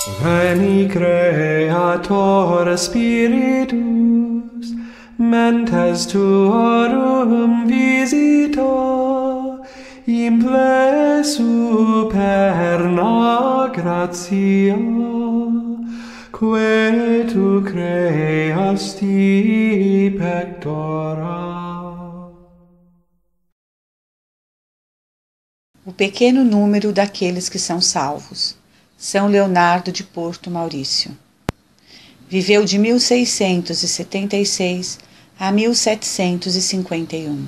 Veni Creator Spiritus, mentes tuorum visita, imple superna gratia, que tu creasti pectora. O pequeno número daqueles que são salvos. São Leonardo de Porto Maurício. Viveu de 1676 a 1751.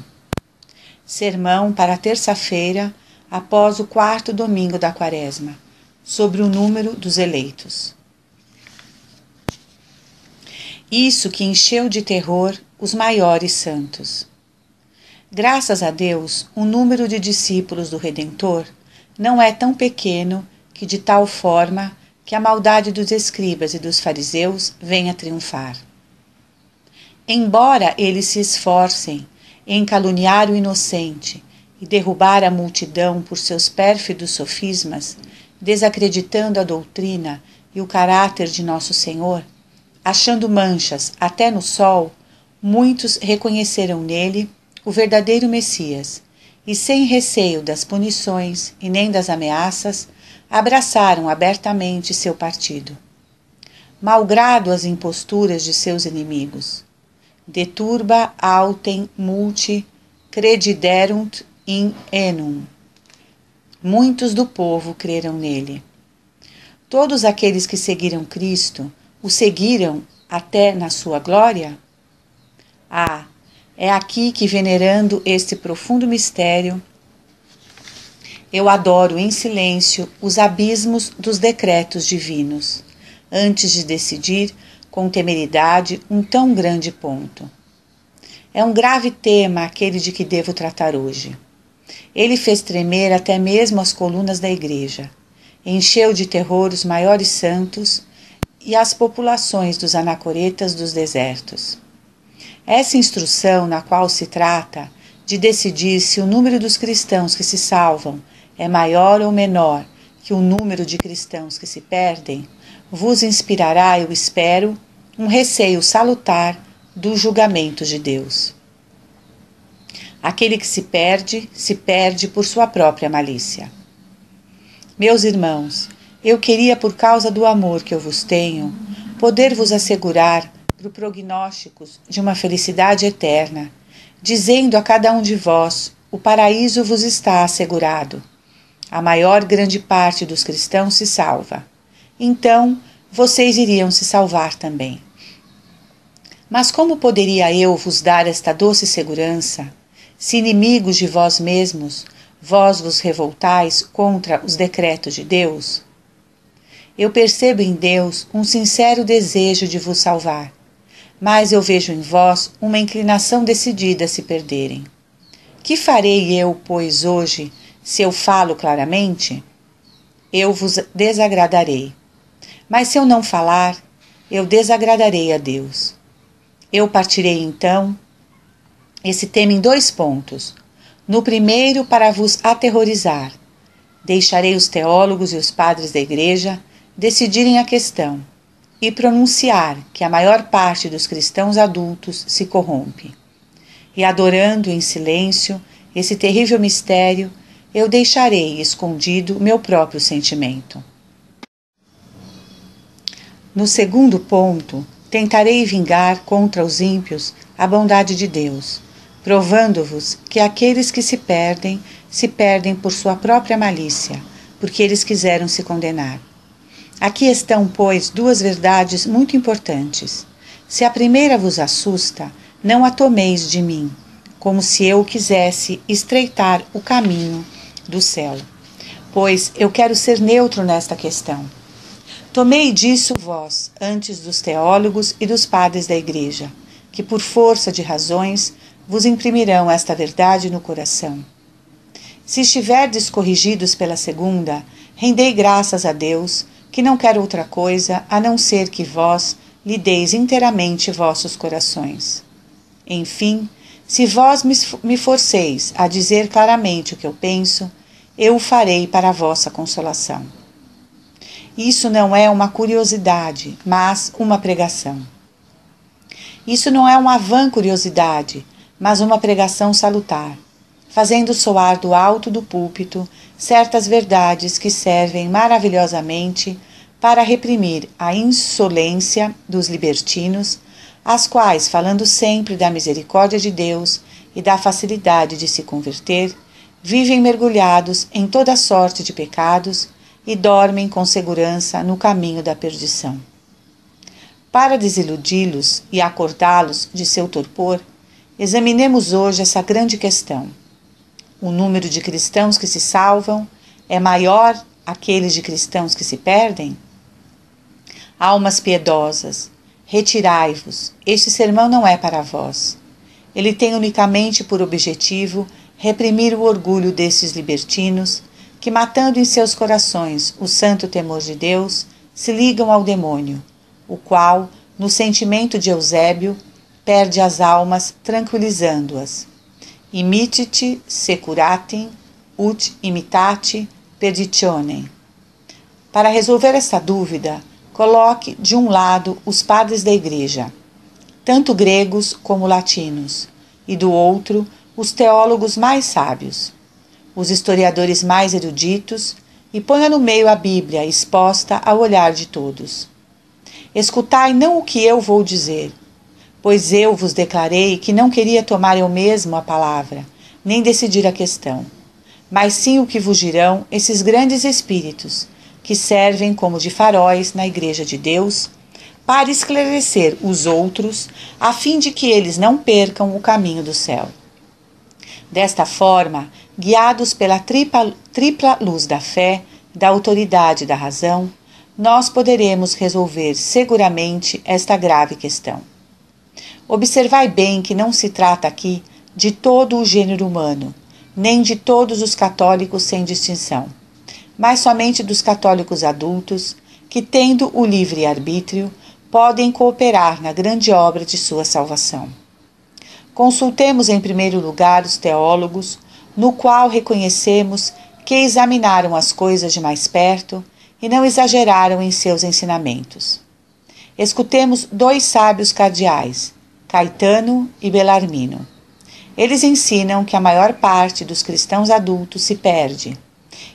Sermão para a terça-feira, após o 4º domingo da Quaresma, sobre o número dos eleitos. Isso que encheu de terror os maiores santos. Graças a Deus, o número de discípulos do Redentor não é tão pequeno que de tal forma que a maldade dos escribas e dos fariseus venha triunfar. Embora eles se esforcem em caluniar o inocente e derrubar a multidão por seus pérfidos sofismas, desacreditando a doutrina e o caráter de Nosso Senhor, achando manchas até no sol, muitos reconheceram nele o verdadeiro Messias, e sem receio das punições e nem das ameaças, abraçaram abertamente seu partido. Malgrado as imposturas de seus inimigos, de turba autem multi crediderunt in enum. Muitos do povo creram nele. Todos aqueles que seguiram Cristo, o seguiram até na sua glória? Ah, é aqui que, venerando este profundo mistério, eu adoro em silêncio os abismos dos decretos divinos, antes de decidir com temeridade um tão grande ponto. É um grave tema aquele de que devo tratar hoje. Ele fez tremer até mesmo as colunas da igreja, encheu de terror os maiores santos e as populações dos anacoretas dos desertos. Essa instrução, na qual se trata de decidir se o número dos cristãos que se salvam é maior ou menor que o número de cristãos que se perdem, vos inspirará, eu espero, um receio salutar dos julgamentos de Deus. Aquele que se perde por sua própria malícia. Meus irmãos, eu queria, por causa do amor que eu vos tenho, poder vos assegurar por prognósticos de uma felicidade eterna, dizendo a cada um de vós, o paraíso vos está assegurado. A maior grande parte dos cristãos se salva. Então, vocês iriam se salvar também. Mas como poderia eu vos dar esta doce segurança, se inimigos de vós mesmos, vós vos revoltais contra os decretos de Deus? Eu percebo em Deus um sincero desejo de vos salvar, mas eu vejo em vós uma inclinação decidida a se perderem. Que farei eu, pois, hoje, se eu falo claramente? Eu vos desagradarei. Mas se eu não falar, eu desagradarei a Deus. Eu partirei, então, esse tema em 2 pontos. No primeiro, para vos aterrorizar. Deixarei os teólogos e os padres da igreja decidirem a questão e pronunciar que a maior parte dos cristãos adultos se corrompe. E adorando em silêncio esse terrível mistério, eu deixarei escondido o meu próprio sentimento. No segundo ponto, tentarei vingar contra os ímpios a bondade de Deus, provando-vos que aqueles que se perdem por sua própria malícia, porque eles quiseram se condenar. Aqui estão, pois, 2 verdades muito importantes. Se a primeira vos assusta, não a tomeis de mim, como se eu quisesse estreitar o caminho do céu, pois eu quero ser neutro nesta questão. Tomei disso vós, antes dos teólogos e dos padres da igreja, que por força de razões vos imprimirão esta verdade no coração. Se estiverdes corrigidos pela segunda, rendei graças a Deus, que não quero outra coisa a não ser que vós lhe deis inteiramente vossos corações. Enfim, se vós me forceis a dizer claramente o que eu penso, eu o farei para a vossa consolação. Isso não é uma curiosidade, mas uma pregação. Isso não é uma vã curiosidade, mas uma pregação salutar, fazendo soar do alto do púlpito certas verdades que servem maravilhosamente para reprimir a insolência dos libertinos, as quais, falando sempre da misericórdia de Deus e da facilidade de se converter, vivem mergulhados em toda sorte de pecados e dormem com segurança no caminho da perdição. Para desiludi-los e acordá-los de seu torpor, examinemos hoje essa grande questão. O número de cristãos que se salvam é maior aquele de cristãos que se perdem? Almas piedosas, retirai-vos, este sermão não é para vós. Ele tem unicamente por objetivo reprimir o orgulho destes libertinos que, matando em seus corações o santo temor de Deus, se ligam ao demônio, o qual, no sentimento de Eusébio, perde as almas tranquilizando-as. Imitit securatim, ut imitate perditionem. Para resolver esta dúvida, coloque de um lado os padres da Igreja, tanto gregos como latinos, e do outro os teólogos mais sábios, os historiadores mais eruditos, e ponha no meio a Bíblia exposta ao olhar de todos. Escutai não o que eu vou dizer, pois eu vos declarei que não queria tomar eu mesmo a palavra, nem decidir a questão, mas sim o que vos dirão esses grandes espíritos, que servem como de faróis na Igreja de Deus, para esclarecer os outros, a fim de que eles não percam o caminho do céu. Desta forma, guiados pela tripla luz da fé, da autoridade e da razão, nós poderemos resolver seguramente esta grave questão. Observai bem que não se trata aqui de todo o gênero humano, nem de todos os católicos sem distinção, mas somente dos católicos adultos que, tendo o livre-arbítrio, podem cooperar na grande obra de sua salvação. Consultemos em primeiro lugar os teólogos, no qual reconhecemos que examinaram as coisas de mais perto e não exageraram em seus ensinamentos. Escutemos dois sábios cardeais, Caetano e Belarmino. Eles ensinam que a maior parte dos cristãos adultos se perde,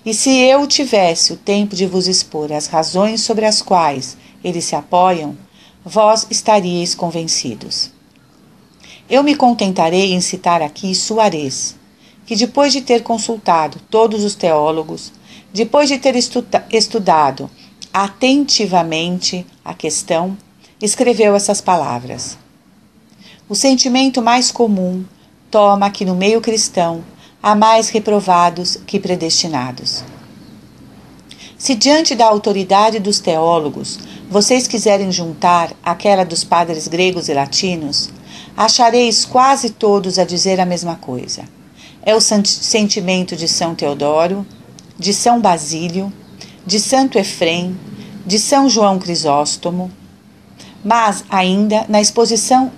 e se eu tivesse o tempo de vos expor as razões sobre as quais eles se apoiam, vós estaríeis convencidos. Eu me contentarei em citar aqui Suarez, que depois de ter consultado todos os teólogos, depois de ter estudado atentivamente a questão, escreveu essas palavras. O sentimento mais comum toma que no meio cristão há mais reprovados que predestinados. Se diante da autoridade dos teólogos vocês quiserem juntar aquela dos padres gregos e latinos, achareis quase todos a dizer a mesma coisa. É o sentimento de São Teodoro, de São Basílio, de Santo Efrem, de São João Crisóstomo, mas ainda na exposição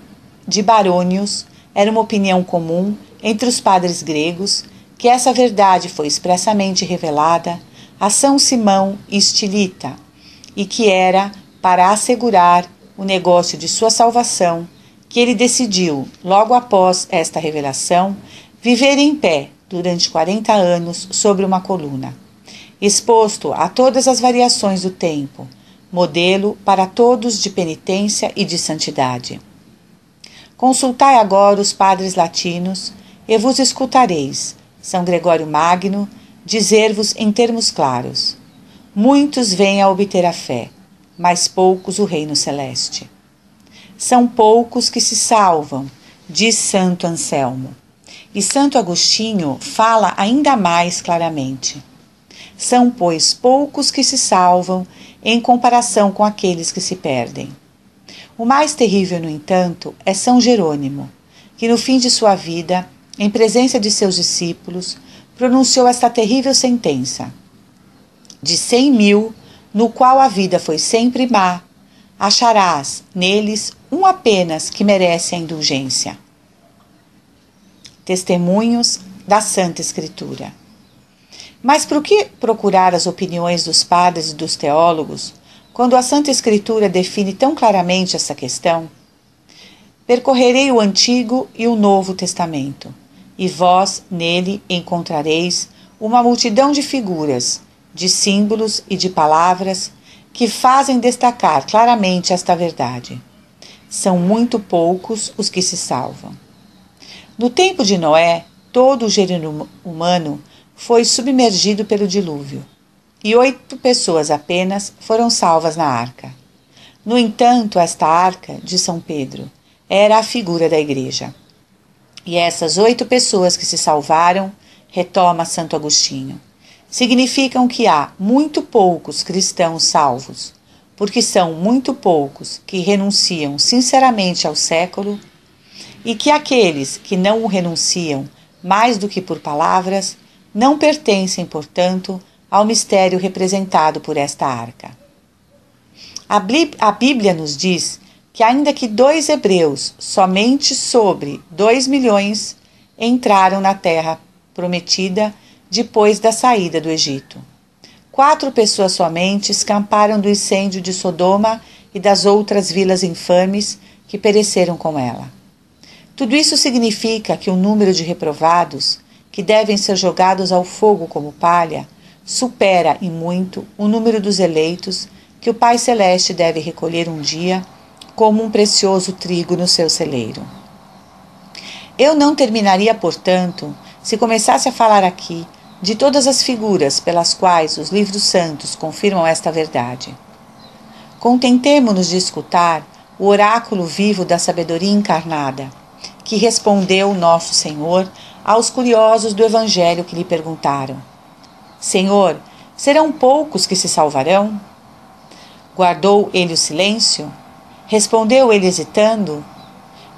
de Barônios era uma opinião comum entre os padres gregos que essa verdade foi expressamente revelada a São Simão Estilita e que era para assegurar o negócio de sua salvação que ele decidiu, logo após esta revelação, viver em pé durante 40 anos sobre uma coluna, exposto a todas as variações do tempo, modelo para todos de penitência e de santidade. Consultai agora os padres latinos e vos escutareis, São Gregório Magno, dizer-vos em termos claros: muitos vêm a obter a fé, mas poucos o reino celeste. São poucos que se salvam, diz Santo Anselmo. E Santo Agostinho fala ainda mais claramente. São, pois, poucos que se salvam em comparação com aqueles que se perdem. O mais terrível, no entanto, é São Jerônimo, que no fim de sua vida, em presença de seus discípulos, pronunciou esta terrível sentença: de 100.000, no qual a vida foi sempre má, acharás neles um apenas que merece a indulgência. Testemunhos da Santa Escritura. Mas por que procurar as opiniões dos padres e dos teólogos, quando a Santa Escritura define tão claramente essa questão? Percorrerei o Antigo e o Novo Testamento, e vós nele encontrareis uma multidão de figuras, de símbolos e de palavras que fazem destacar claramente esta verdade. São muito poucos os que se salvam. No tempo de Noé, todo o gênero humano foi submergido pelo dilúvio, e 8 pessoas apenas foram salvas na arca. No entanto, esta arca, de São Pedro, era a figura da Igreja. E essas 8 pessoas que se salvaram, retoma Santo Agostinho, significam que há muito poucos cristãos salvos, porque são muito poucos que renunciam sinceramente ao século, e que aqueles que não o renunciam mais do que por palavras, não pertencem, portanto, ao mistério representado por esta arca. A Bíblia nos diz que ainda que 2 hebreus, somente sobre 2 milhões, entraram na terra prometida depois da saída do Egito. 4 pessoas somente escaparam do incêndio de Sodoma e das outras vilas infames que pereceram com ela. Tudo isso significa que o número de reprovados, que devem ser jogados ao fogo como palha, supera em muito o número dos eleitos que o Pai Celeste deve recolher um dia como um precioso trigo no seu celeiro. Eu não terminaria, portanto, se começasse a falar aqui de todas as figuras pelas quais os livros santos confirmam esta verdade. Contentemo-nos de escutar o oráculo vivo da sabedoria encarnada, que respondeu nosso Senhor aos curiosos do Evangelho que lhe perguntaram: Senhor, serão poucos que se salvarão? Guardou ele o silêncio? Respondeu ele hesitando?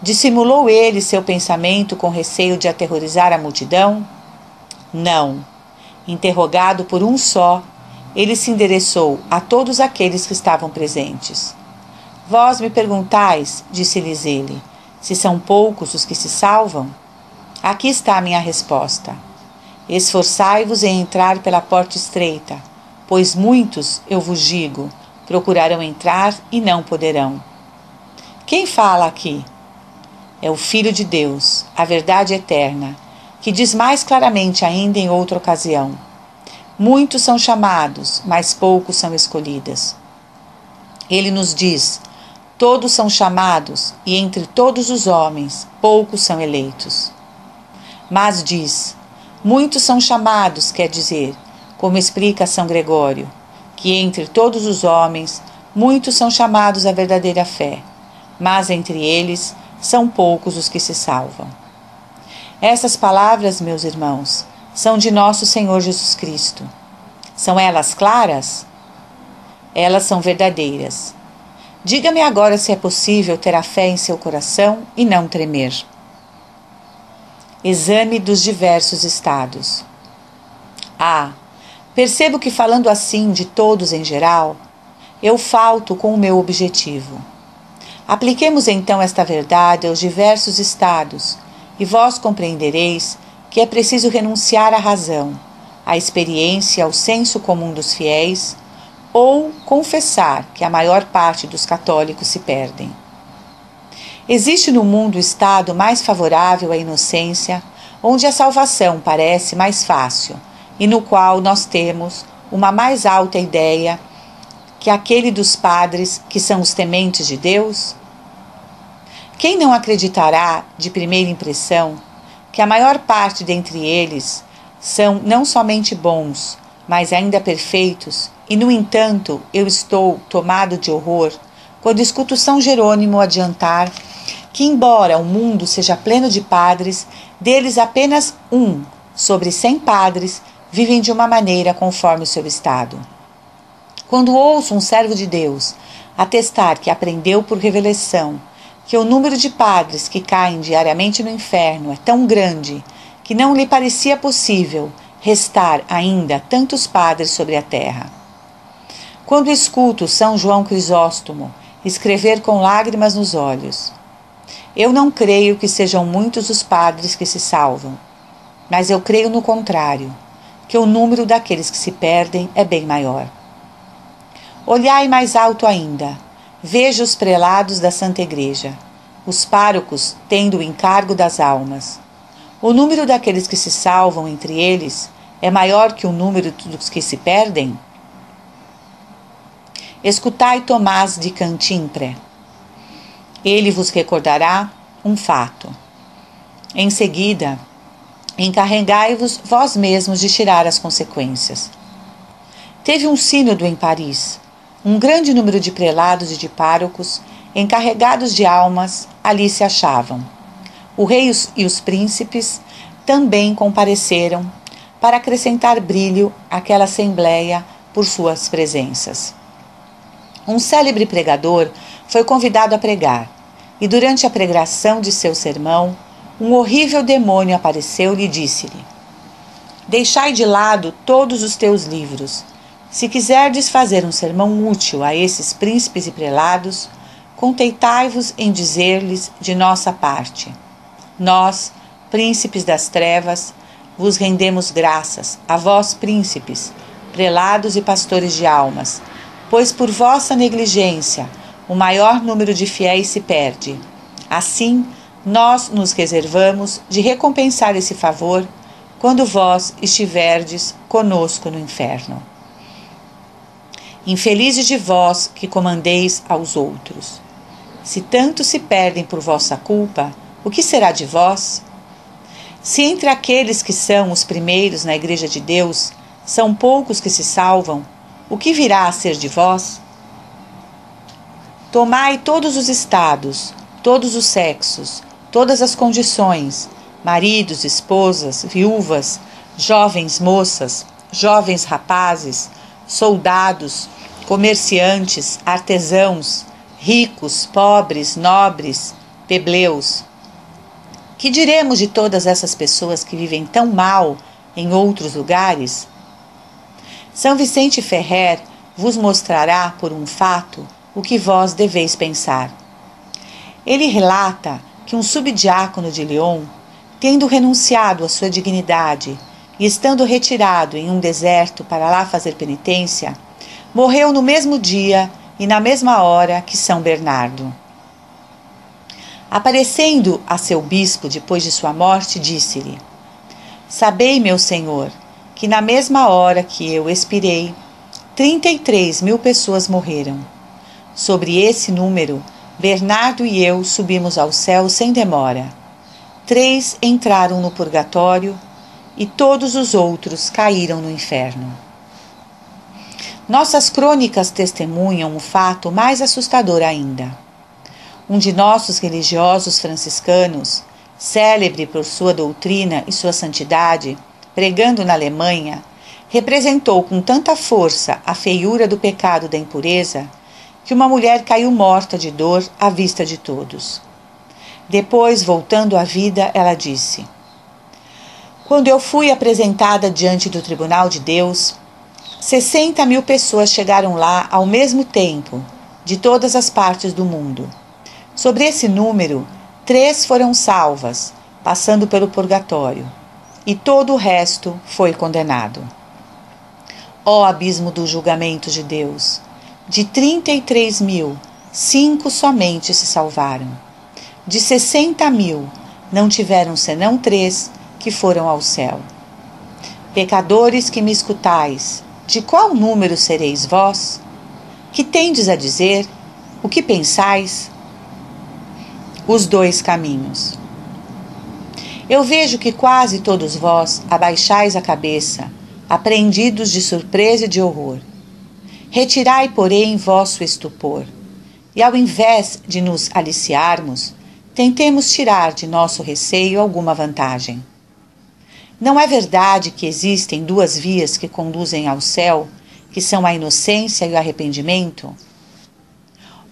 Dissimulou ele seu pensamento com receio de aterrorizar a multidão? Não. Interrogado por um só, ele se endereçou a todos aqueles que estavam presentes. Vós me perguntais, disse-lhes ele, se são poucos os que se salvam? Aqui está a minha resposta. Esforçai-vos em entrar pela porta estreita, pois muitos, eu vos digo, procurarão entrar e não poderão. Quem fala aqui? É o Filho de Deus, a verdade eterna, que diz mais claramente ainda em outra ocasião: muitos são chamados, mas poucos são escolhidos. Ele nos diz: todos são chamados, e entre todos os homens, poucos são eleitos. Mas diz: muitos são chamados, quer dizer, como explica São Gregório, que entre todos os homens, muitos são chamados à verdadeira fé, mas entre eles são poucos os que se salvam. Essas palavras, meus irmãos, são de nosso Senhor Jesus Cristo. São elas claras? Elas são verdadeiras. Diga-me agora se é possível ter a fé em seu coração e não tremer. Exame dos diversos estados. Percebo que, falando assim de todos em geral, eu falto com o meu objetivo. Apliquemos então esta verdade aos diversos estados, e vós compreendereis que é preciso renunciar à razão, à experiência, ao senso comum dos fiéis, ou confessar que a maior parte dos católicos se perdem. Existe no mundo o estado mais favorável à inocência, onde a salvação parece mais fácil, e no qual nós temos uma mais alta ideia que aquele dos padres que são os tementes de Deus? Quem não acreditará, de primeira impressão, que a maior parte dentre eles são não somente bons, mas ainda perfeitos, e no entanto eu estou tomado de horror quando escuto São Jerônimo adiantar que, embora o mundo seja pleno de padres, deles apenas 1 sobre 100 padres vivem de uma maneira conforme o seu estado. Quando ouço um servo de Deus atestar que aprendeu por revelação que o número de padres que caem diariamente no inferno é tão grande que não lhe parecia possível restar ainda tantos padres sobre a terra. Quando escuto São João Crisóstomo escrever com lágrimas nos olhos: eu não creio que sejam muitos os padres que se salvam, mas eu creio no contrário, que o número daqueles que se perdem é bem maior. Olhai mais alto ainda, veja os prelados da Santa Igreja, os párocos tendo o encargo das almas. O número daqueles que se salvam entre eles é maior que o número dos que se perdem? Escutai Tomás de Cantimpré. Ele vos recordará um fato. Em seguida, encarregai-vos vós mesmos de tirar as consequências. Teve um sínodo em Paris. Um grande número de prelados e de párocos, encarregados de almas, ali se achavam. O rei e os príncipes também compareceram para acrescentar brilho àquela assembleia por suas presenças. Um célebre pregador foi convidado a pregar, e durante a pregação de seu sermão, um horrível demônio apareceu-lhe e disse-lhe: Deixai de lado todos os teus livros. Se quiserdes fazer um sermão útil a esses príncipes e prelados, contentai-vos em dizer-lhes de nossa parte: Nós, príncipes das trevas, vos rendemos graças, a vós, príncipes, prelados e pastores de almas, pois por vossa negligência o maior número de fiéis se perde. Assim, nós nos reservamos de recompensar esse favor quando vós estiverdes conosco no inferno. Infelizes de vós que comandeis aos outros. Se tanto se perdem por vossa culpa, o que será de vós? Se entre aqueles que são os primeiros na Igreja de Deus são poucos que se salvam, o que virá a ser de vós? Tomai todos os estados, todos os sexos, todas as condições, maridos, esposas, viúvas, jovens moças, jovens rapazes, soldados, comerciantes, artesãos, ricos, pobres, nobres, plebeu. Que diremos de todas essas pessoas que vivem tão mal em outros lugares? São Vicente Ferrer vos mostrará por um fato o que vós deveis pensar. Ele relata que um subdiácono de Lyon, tendo renunciado à sua dignidade e estando retirado em um deserto para lá fazer penitência, morreu no mesmo dia e na mesma hora que São Bernardo. Aparecendo a seu bispo depois de sua morte, disse-lhe: Sabei, meu senhor, que na mesma hora que eu expirei, 33.000 pessoas morreram. Sobre esse número, Bernardo e eu subimos ao céu sem demora. 3 entraram no purgatório e todos os outros caíram no inferno. Nossas crônicas testemunham um fato mais assustador ainda. Um de nossos religiosos franciscanos, célebre por sua doutrina e sua santidade, pregando na Alemanha, representou com tanta força a feiura do pecado da impureza que uma mulher caiu morta de dor à vista de todos. Depois, voltando à vida, ela disse: Quando eu fui apresentada diante do tribunal de Deus, 60.000 pessoas chegaram lá ao mesmo tempo, de todas as partes do mundo. Sobre esse número, 3 foram salvas, passando pelo purgatório, e todo o resto foi condenado. Ó abismo do julgamento de Deus! De 33.000, 5 somente se salvaram. De 60.000, não tiveram senão 3 que foram ao céu. Pecadores que me escutais, de qual número sereis vós? Que tendes a dizer? O que pensais? Os 2 caminhos. Eu vejo que quase todos vós abaixais a cabeça, apreendidos de surpresa e de horror. Retirai, porém, vosso estupor, e ao invés de nos aliciarmos, tentemos tirar de nosso receio alguma vantagem. Não é verdade que existem 2 vias que conduzem ao céu, que são a inocência e o arrependimento?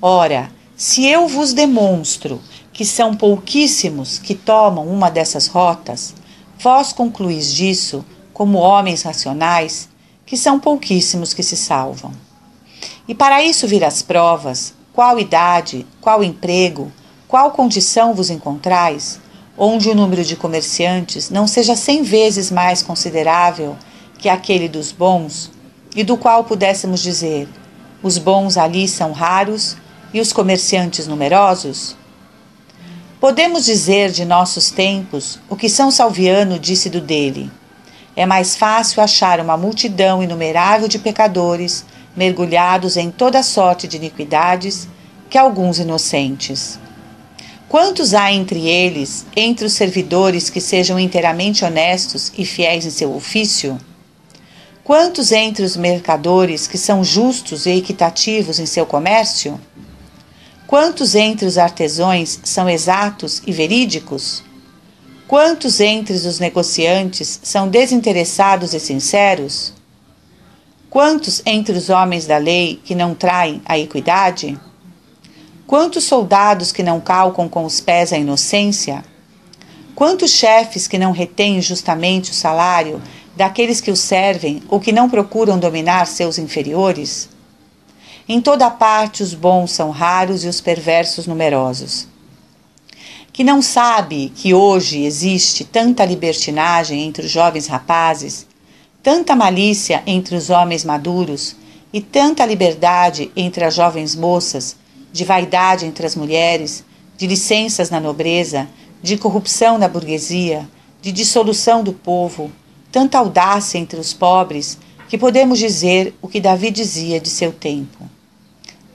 Ora, se eu vos demonstro que são pouquíssimos que tomam uma dessas rotas, vós concluís disso, como homens racionais, que são pouquíssimos que se salvam. E para isso vir as provas, qual idade, qual emprego, qual condição vos encontrais, onde o número de comerciantes não seja 100 vezes mais considerável que aquele dos bons, e do qual pudéssemos dizer: os bons ali são raros e os comerciantes numerosos? Podemos dizer de nossos tempos o que São Salviano disse do dele: é mais fácil achar uma multidão inumerável de pecadores mergulhados em toda sorte de iniquidades que alguns inocentes. Quantos há entre eles, entre os servidores que sejam inteiramente honestos e fiéis em seu ofício? Quantos entre os mercadores que são justos e equitativos em seu comércio? Quantos entre os artesãos são exatos e verídicos? Quantos entre os negociantes são desinteressados e sinceros? Quantos entre os homens da lei que não traem a equidade? Quantos soldados que não calcam com os pés a inocência? Quantos chefes que não retêm justamente o salário daqueles que os servem ou que não procuram dominar seus inferiores? Em toda parte os bons são raros e os perversos numerosos. Que não sabe que hoje existe tanta libertinagem entre os jovens rapazes, tanta malícia entre os homens maduros e tanta liberdade entre as jovens moças, de vaidade entre as mulheres, de licenças na nobreza, de corrupção na burguesia, de dissolução do povo, tanta audácia entre os pobres, que podemos dizer o que Davi dizia de seu tempo: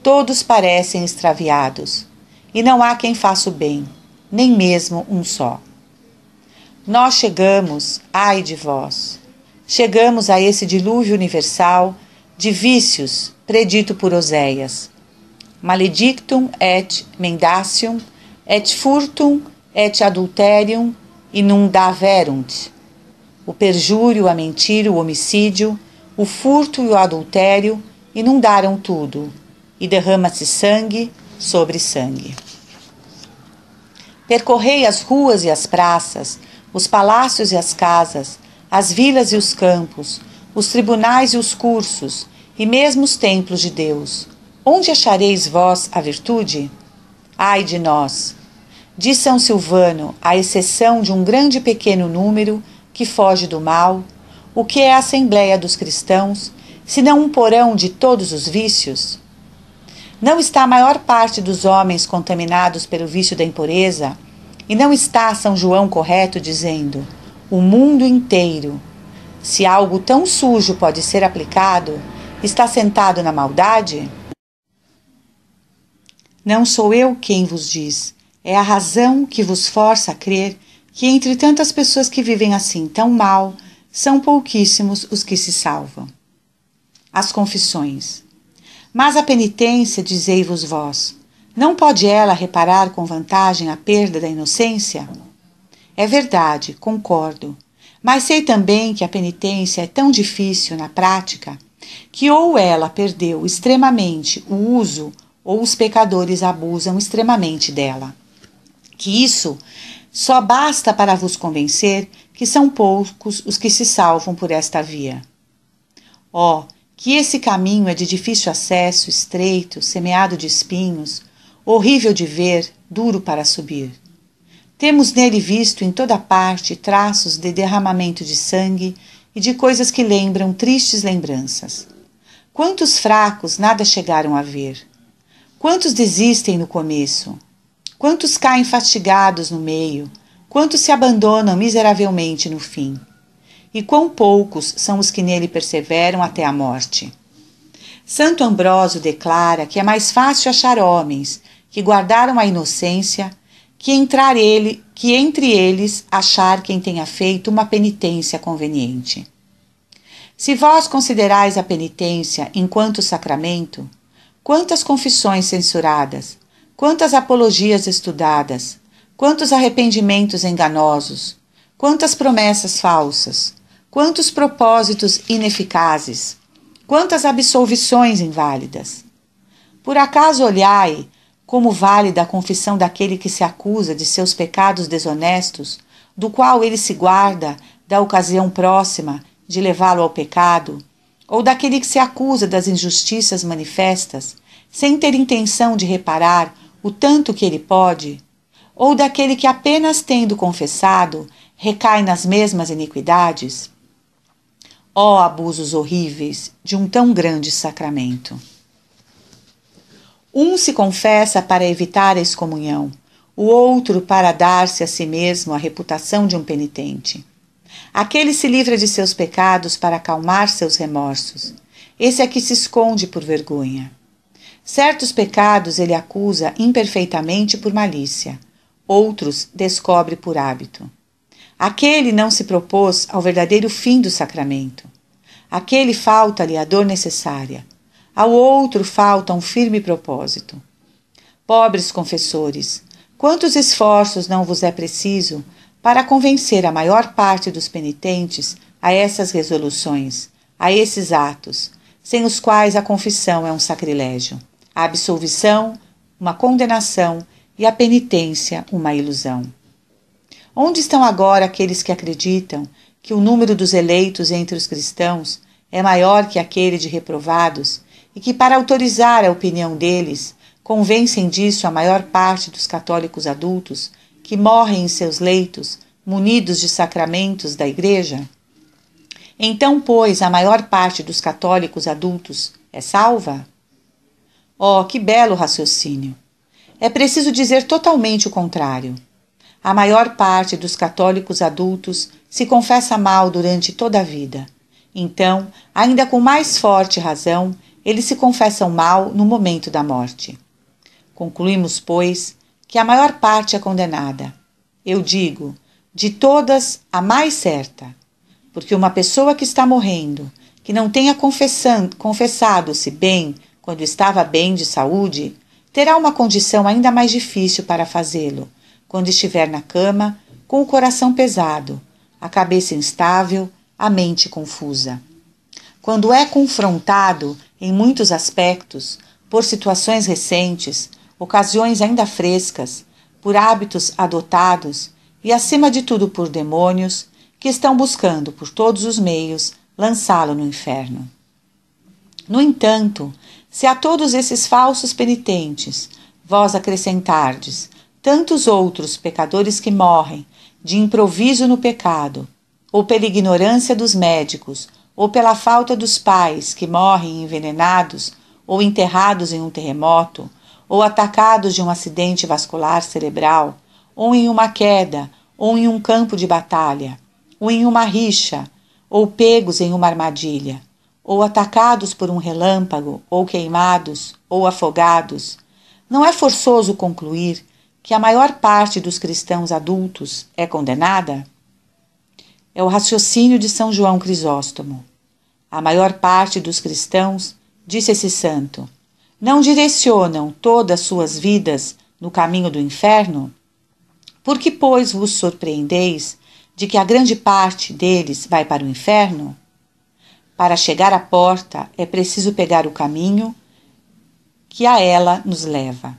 todos parecem extraviados, e não há quem faça o bem, nem mesmo um só. Nós chegamos, ai de vós, chegamos a esse dilúvio universal de vícios predito por Oséias. Maledictum et mendacium, et furtum, et adulterium, inundaverunt. O perjúrio, a mentira, o homicídio, o furto e o adultério inundaram tudo, e derrama-se sangue sobre sangue. Percorrei as ruas e as praças, os palácios e as casas, as vilas e os campos, os tribunais e os cursos, e mesmo os templos de Deus. Onde achareis vós a virtude? Ai de nós! Diz São Silvano, à exceção de um grande e pequeno número que foge do mal, o que é a Assembleia dos Cristãos, senão um porão de todos os vícios? Não está a maior parte dos homens contaminados pelo vício da impureza? E não está São João correto dizendo: o mundo inteiro, se algo tão sujo pode ser aplicado, está sentado na maldade? Não sou eu quem vos diz, é a razão que vos força a crer que entre tantas pessoas que vivem assim tão mal, são pouquíssimos os que se salvam. As confissões. Mas a penitência, dizei-vos vós, não pode ela reparar com vantagem a perda da inocência? É verdade, concordo, mas sei também que a penitência é tão difícil na prática que ou ela perdeu extremamente o uso ou os pecadores abusam extremamente dela. Que isso só basta para vos convencer que são poucos os que se salvam por esta via. Oh, que esse caminho é de difícil acesso, estreito, semeado de espinhos, horrível de ver, duro para subir. Temos nele visto em toda parte traços de derramamento de sangue e de coisas que lembram tristes lembranças. Quantos fracos nada chegaram a ver? Quantos desistem no começo? Quantos caem fastigados no meio? Quantos se abandonam miseravelmente no fim? E quão poucos são os que nele perseveram até a morte? Santo Ambrósio declara que é mais fácil achar homens que guardaram a inocência que entre eles achar quem tenha feito uma penitência conveniente. Se vós considerais a penitência enquanto sacramento, quantas confissões censuradas, quantas apologias estudadas, quantos arrependimentos enganosos, quantas promessas falsas, quantos propósitos ineficazes, quantas absolvições inválidas. Por acaso olhai como válida a confissão daquele que se acusa de seus pecados desonestos, do qual ele se guarda da ocasião próxima de levá-lo ao pecado, ou daquele que se acusa das injustiças manifestas, sem ter intenção de reparar o tanto que ele pode, ou daquele que apenas tendo confessado, recai nas mesmas iniquidades? Ó abusos horríveis de um tão grande sacramento! Um se confessa para evitar a excomunhão, o outro para dar-se a si mesmo a reputação de um penitente. Aquele se livra de seus pecados para acalmar seus remorsos. Esse é que se esconde por vergonha. Certos pecados ele acusa imperfeitamente por malícia, outros descobre por hábito. Aquele não se propôs ao verdadeiro fim do sacramento. Aquele falta-lhe a dor necessária. Ao outro falta um firme propósito. Pobres confessores, quantos esforços não vos é preciso para convencer a maior parte dos penitentes a essas resoluções, a esses atos, sem os quais a confissão é um sacrilégio, a absolvição, uma condenação e a penitência, uma ilusão. Onde estão agora aqueles que acreditam que o número dos eleitos entre os cristãos é maior que aquele de reprovados e que, para autorizar a opinião deles, convencem disso a maior parte dos católicos adultos que morrem em seus leitos, munidos de sacramentos da Igreja? Então, pois, a maior parte dos católicos adultos é salva? Oh, que belo raciocínio! É preciso dizer totalmente o contrário. A maior parte dos católicos adultos se confessa mal durante toda a vida. Então, ainda com mais forte razão, eles se confessam mal no momento da morte. Concluímos, pois, que a maior parte é condenada. Eu digo, de todas, a mais certa, porque uma pessoa que está morrendo, que não tenha confessado-se bem quando estava bem de saúde, terá uma condição ainda mais difícil para fazê-lo, quando estiver na cama, com o coração pesado, a cabeça instável, a mente confusa. Quando é confrontado, em muitos aspectos, por situações recentes, ocasiões ainda frescas, por hábitos adotados e, acima de tudo, por demônios que estão buscando, por todos os meios, lançá-lo no inferno. No entanto, se a todos esses falsos penitentes vós acrescentardes tantos outros pecadores que morrem de improviso no pecado, ou pela ignorância dos médicos, ou pela falta dos pais que morrem envenenados ou enterrados em um terremoto, ou atacados de um acidente vascular cerebral, ou em uma queda, ou em um campo de batalha, ou em uma rixa, ou pegos em uma armadilha, ou atacados por um relâmpago, ou queimados, ou afogados, não é forçoso concluir que a maior parte dos cristãos adultos é condenada? É o raciocínio de São João Crisóstomo. A maior parte dos cristãos, disse esse santo, não direcionam todas suas vidas no caminho do inferno? Por que, pois, vos surpreendeis de que a grande parte deles vai para o inferno? Para chegar à porta é preciso pegar o caminho que a ela nos leva.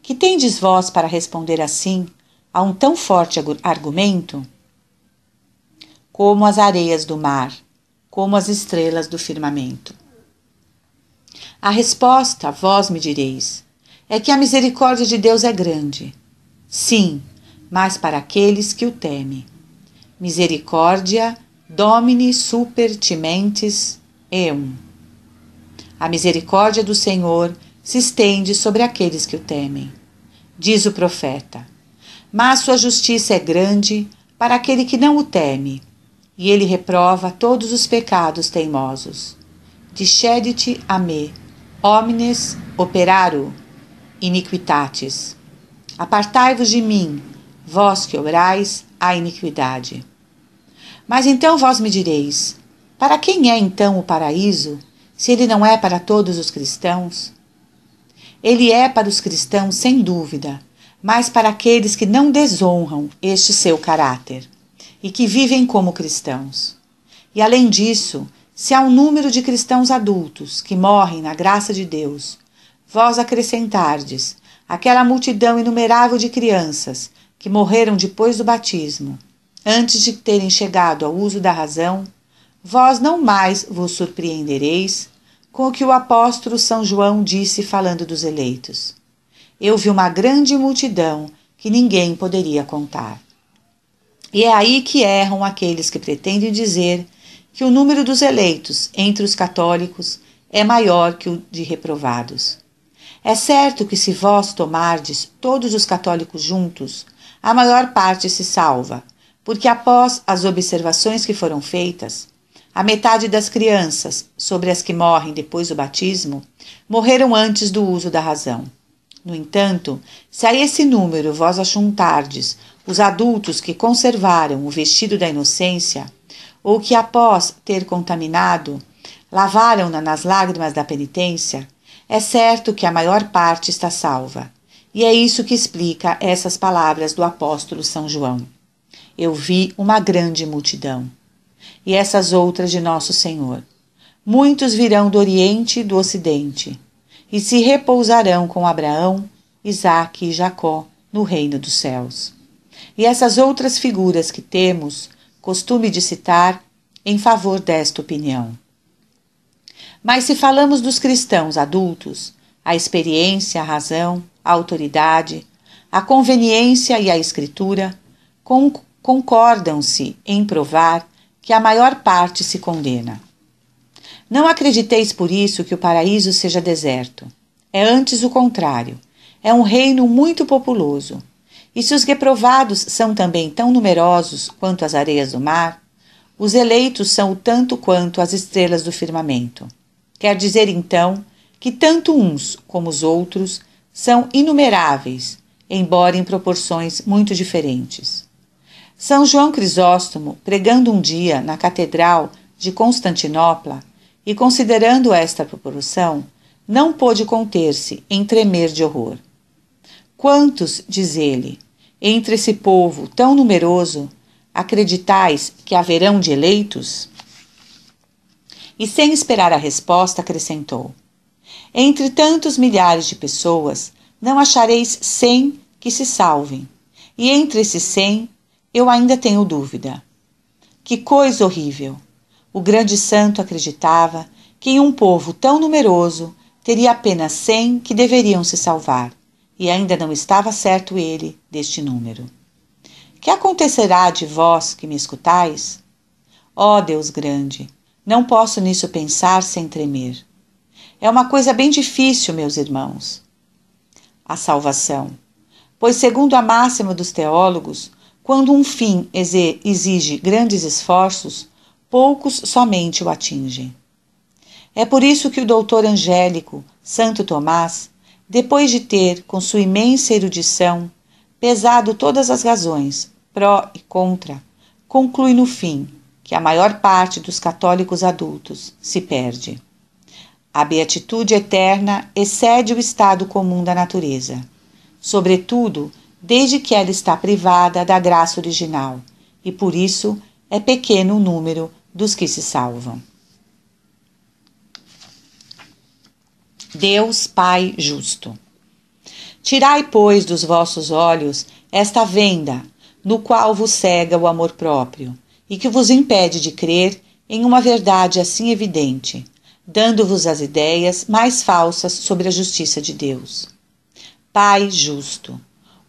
Que tendes vós para responder assim a um tão forte argumento? Como as areias do mar, como as estrelas do firmamento. A resposta, vós me direis, é que a misericórdia de Deus é grande. Sim, mas para aqueles que o temem. Misericórdia Domini super timentes eum. A misericórdia do Senhor se estende sobre aqueles que o temem. Diz o profeta, mas sua justiça é grande para aquele que não o teme, e ele reprova todos os pecados teimosos. Discedit a me, homines operaro iniquitatis. Apartai-vos de mim, vós que obrais a iniquidade. Mas então vós me direis, para quem é então o paraíso, se ele não é para todos os cristãos? Ele é para os cristãos, sem dúvida, mas para aqueles que não desonram este seu caráter e que vivem como cristãos. E além disso, se há um número de cristãos adultos que morrem na graça de Deus, vós acrescentardes aquela multidão inumerável de crianças que morreram depois do batismo, antes de terem chegado ao uso da razão, vós não mais vos surpreendereis com o que o apóstolo São João disse falando dos eleitos. Eu vi uma grande multidão que ninguém poderia contar. E é aí que erram aqueles que pretendem dizer que o número dos eleitos entre os católicos é maior que o de reprovados. É certo que se vós tomardes todos os católicos juntos, a maior parte se salva, porque após as observações que foram feitas, a metade das crianças, sobre as que morrem depois do batismo, morreram antes do uso da razão. No entanto, se a esse número vós ajuntardes os adultos que conservaram o vestido da inocência, ou que após ter contaminado, lavaram-na nas lágrimas da penitência, é certo que a maior parte está salva. E é isso que explica essas palavras do apóstolo São João. Eu vi uma grande multidão. E essas outras de Nosso Senhor. Muitos virão do Oriente e do Ocidente, e se repousarão com Abraão, Isaque e Jacó no reino dos céus. E essas outras figuras que temos costume de citar em favor desta opinião. Mas se falamos dos cristãos adultos, a experiência, a razão, a autoridade, a conveniência e a escritura concordam-se em provar que a maior parte se condena. Não acrediteis por isso que o paraíso seja deserto. É antes o contrário. É um reino muito populoso. E se os reprovados são também tão numerosos quanto as areias do mar, os eleitos são o tanto quanto as estrelas do firmamento. Quer dizer, então, que tanto uns como os outros são inumeráveis, embora em proporções muito diferentes. São João Crisóstomo, pregando um dia na Catedral de Constantinopla, e considerando esta proporção, não pôde conter-se em tremer de horror. Quantos, diz ele, entre esse povo tão numeroso, acreditais que haverão de eleitos? E sem esperar a resposta, acrescentou: entre tantos milhares de pessoas, não achareis 100 que se salvem, e entre esses 100, eu ainda tenho dúvida. Que coisa horrível! O grande santo acreditava que em um povo tão numeroso teria apenas 100 que deveriam se salvar, e ainda não estava certo ele deste número. Que acontecerá de vós que me escutais? Ó Deus grande, não posso nisso pensar sem tremer. É uma coisa bem difícil, meus irmãos. A salvação. Pois, segundo a máxima dos teólogos, quando um fim exige grandes esforços, poucos somente o atingem. É por isso que o doutor angélico, Santo Tomás, depois de ter, com sua imensa erudição, pesado todas as razões, pró e contra, conclui no fim que a maior parte dos católicos adultos se perde. A beatitude eterna excede o estado comum da natureza, sobretudo desde que ela está privada da graça original, e por isso é pequeno o número dos que se salvam. Deus Pai justo. Tirai, pois, dos vossos olhos esta venda, no qual vos cega o amor próprio, e que vos impede de crer em uma verdade assim evidente, dando-vos as ideias mais falsas sobre a justiça de Deus. Pai justo,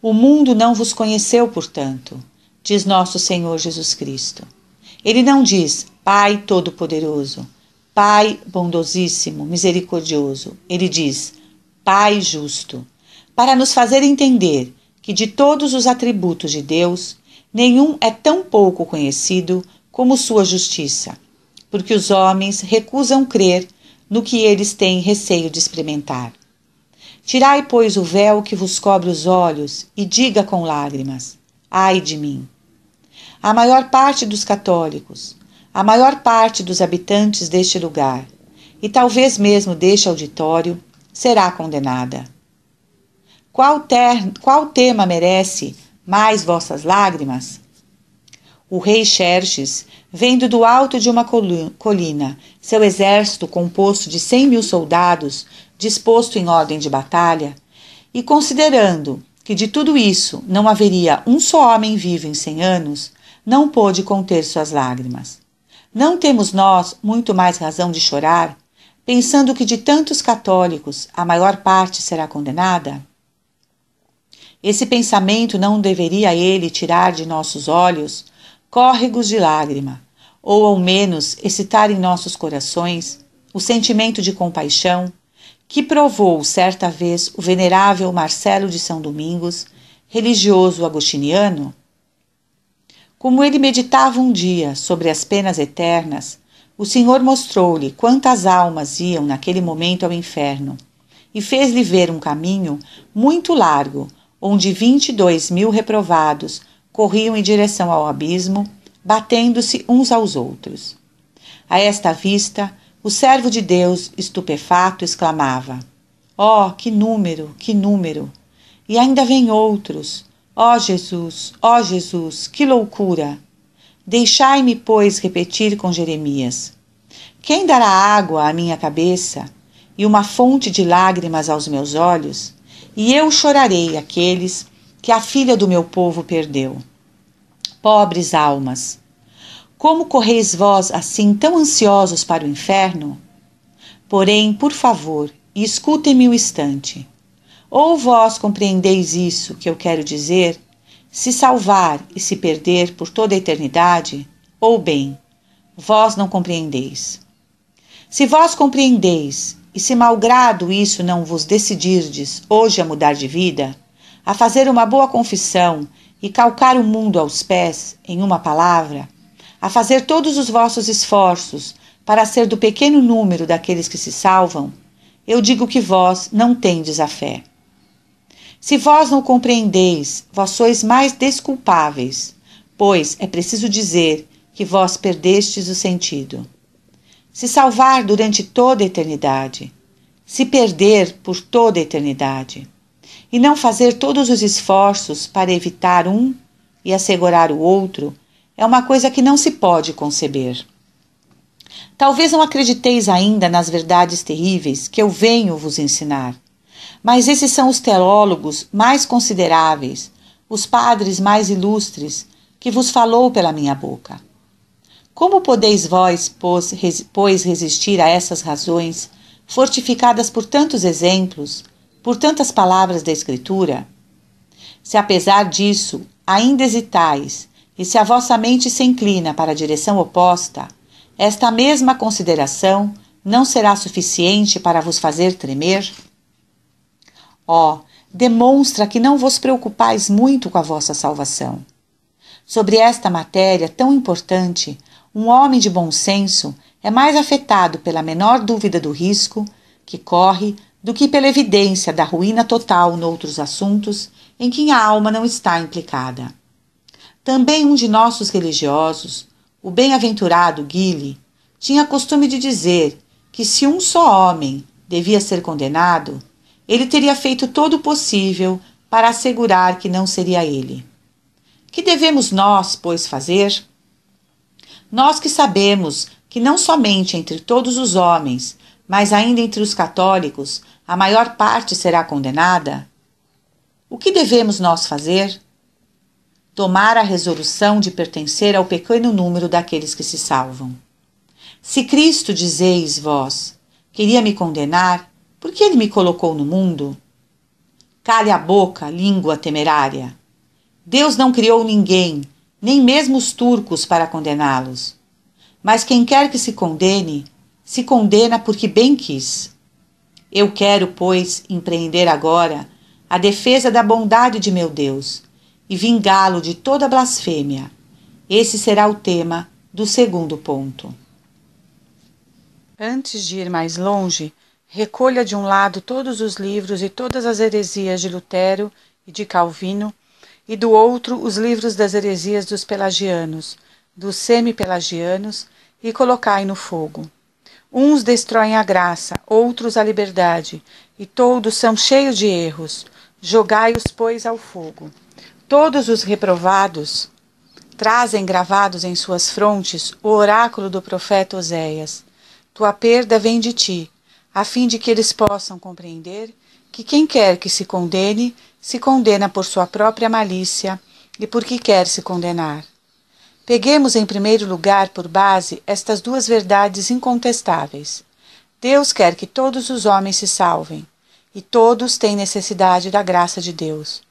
o mundo não vos conheceu, portanto, diz nosso Senhor Jesus Cristo. Ele não diz Pai Todo-Poderoso, Pai bondosíssimo, misericordioso. Ele diz Pai justo, para nos fazer entender que de todos os atributos de Deus, nenhum é tão pouco conhecido como sua justiça, porque os homens recusam crer no que eles têm receio de experimentar. Tirai, pois, o véu que vos cobre os olhos e diga com lágrimas: ai de mim! A maior parte dos católicos, a maior parte dos habitantes deste lugar, e talvez mesmo deste auditório, será condenada. Qual tema merece mais vossas lágrimas? O rei Xerxes, vendo do alto de uma colina seu exército composto de 100.000 soldados disposto em ordem de batalha, e considerando que de tudo isso não haveria um só homem vivo em 100 anos, não pôde conter suas lágrimas. Não temos nós muito mais razão de chorar, pensando que de tantos católicos a maior parte será condenada? Esse pensamento não deveria ele tirar de nossos olhos córregos de lágrima, ou ao menos excitar em nossos corações o sentimento de compaixão que provou certa vez o venerável Marcelo de São Domingos, religioso agostiniano? Como ele meditava um dia sobre as penas eternas, o Senhor mostrou-lhe quantas almas iam naquele momento ao inferno e fez-lhe ver um caminho muito largo, onde 22.000 reprovados corriam em direção ao abismo, batendo-se uns aos outros. A esta vista, o servo de Deus, estupefato, exclamava: "Oh, que número, que número! E ainda vêm outros! Ó Jesus, que loucura! Deixai-me, pois, repetir com Jeremias: quem dará água à minha cabeça e uma fonte de lágrimas aos meus olhos? E eu chorarei aqueles que a filha do meu povo perdeu. Pobres almas! Como correis vós assim tão ansiosos para o inferno? Porém, por favor, escutem-me um instante. Ou vós compreendeis isso que eu quero dizer, se salvar e se perder por toda a eternidade, ou bem, vós não compreendeis. Se vós compreendeis, e se malgrado isso não vos decidirdes hoje a mudar de vida, a fazer uma boa confissão e calcar o mundo aos pés, em uma palavra, a fazer todos os vossos esforços para ser do pequeno número daqueles que se salvam, eu digo que vós não tendes a fé. Se vós não compreendeis, vós sois mais desculpáveis, pois é preciso dizer que vós perdestes o sentido. Se salvar durante toda a eternidade, se perder por toda a eternidade, e não fazer todos os esforços para evitar um e assegurar o outro, é uma coisa que não se pode conceber. Talvez não acrediteis ainda nas verdades terríveis que eu venho vos ensinar, mas esses são os teólogos mais consideráveis, os padres mais ilustres, que vos falou pela minha boca. Como podeis vós, pois, resistir a essas razões, fortificadas por tantos exemplos, por tantas palavras da Escritura? Se apesar disso ainda hesitais, e se a vossa mente se inclina para a direção oposta, esta mesma consideração não será suficiente para vos fazer tremer? Demonstra que não vos preocupais muito com a vossa salvação. Sobre esta matéria tão importante, um homem de bom senso é mais afetado pela menor dúvida do risco que corre do que pela evidência da ruína total noutros assuntos em que a alma não está implicada. Também um de nossos religiosos, o bem-aventurado Guile, tinha costume de dizer que se um só homem devia ser condenado, ele teria feito todo o possível para assegurar que não seria ele. Que devemos nós, pois, fazer? Nós que sabemos que não somente entre todos os homens, mas ainda entre os católicos, a maior parte será condenada? O que devemos nós fazer? Tomar a resolução de pertencer ao pequeno número daqueles que se salvam. Se Cristo, dizeis vós, queria me condenar, por que ele me colocou no mundo? Cale a boca, língua temerária. Deus não criou ninguém, nem mesmo os turcos, para condená-los. Mas quem quer que se condena porque bem quis. Eu quero, pois, empreender agora a defesa da bondade de meu Deus e vingá-lo de toda blasfêmia. Esse será o tema do segundo ponto. Antes de ir mais longe, recolha de um lado todos os livros e todas as heresias de Lutero e de Calvino, e do outro os livros das heresias dos pelagianos, dos semi-pelagianos, e colocai no fogo. Uns destroem a graça, outros a liberdade, e todos são cheios de erros. Jogai-os, pois, ao fogo. Todos os reprovados trazem gravados em suas frontes o oráculo do profeta Oséias. Tua perda vem de ti, a fim de que eles possam compreender que quem quer que se condena por sua própria malícia e porque quer se condenar. Peguemos em primeiro lugar por base estas duas verdades incontestáveis. Deus quer que todos os homens se salvem, e todos têm necessidade da graça de Deus.